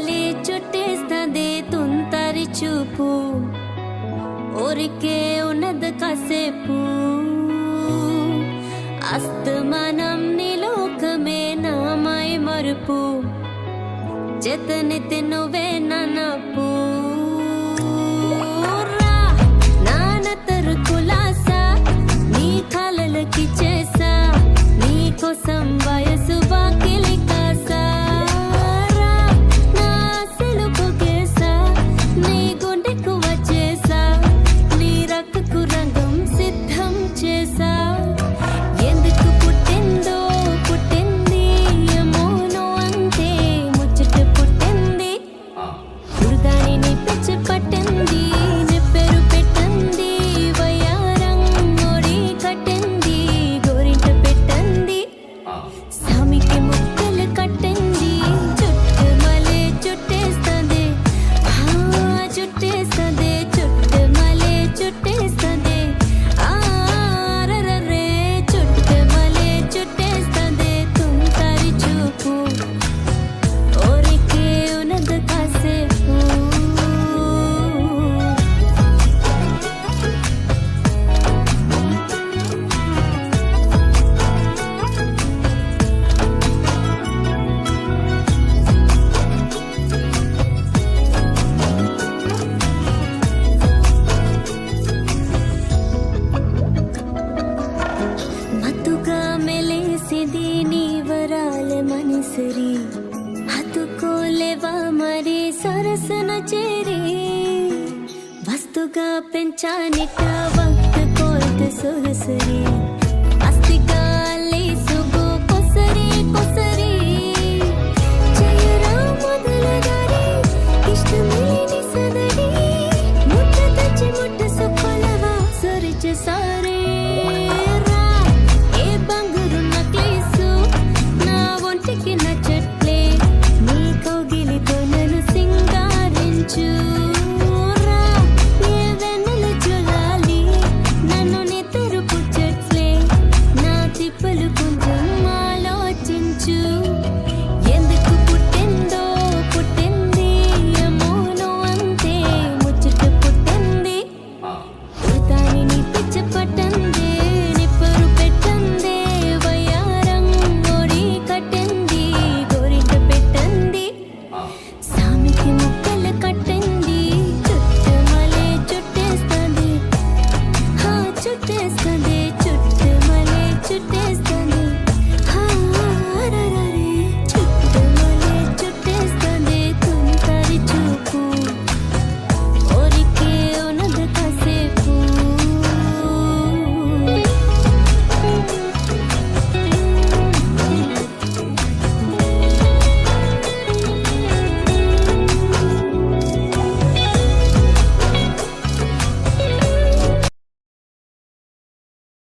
మలే చుట్టేస్తదే తుంతరి చూపు ఊరికే ఉన్నది కాసేపు అస్తమానం నీలోకమే నామై మరుపు చేతనెత్తి నువ్వే నన్నపు నాన్న తరుకులాసా నీ కలలకి చేసా నీ కోసం వయసు వాకిలి కాసా నా సెలుపు కేసా నీ గుండెకు వచ్చేసా నీ రక్కకు రంగం సిద్ధం చేసా ఎందుకు పుట్టిందో పుట్టింది ఏమోనో అంతే ముచ్చట పుట్టింది హృదయాన్ని నీ పిచ్చి పట్టింది నిప్పెరు పెట్టింది వయ్యారం నోడి కట్టింది గోరింట పెట్టింది సామికి ముక్కలు కట్టింది చుట్టు మలే చుట్టేస్తదే చుట్టేస్తదే చుట్టు మలే చుట్టేస్తదే ఆరరే చుట్టు మలే చుట్టేస్తదే తుంతరి చూపు ఊరికే ఉన్నది కాసేపు మత్తుగా మెలేసిది నీ వరాల మనసరి హత్తుకోలేవా మరి సరసన చేరి వస్తుగా పెంచానిట వక్త కోల్త సొగసరి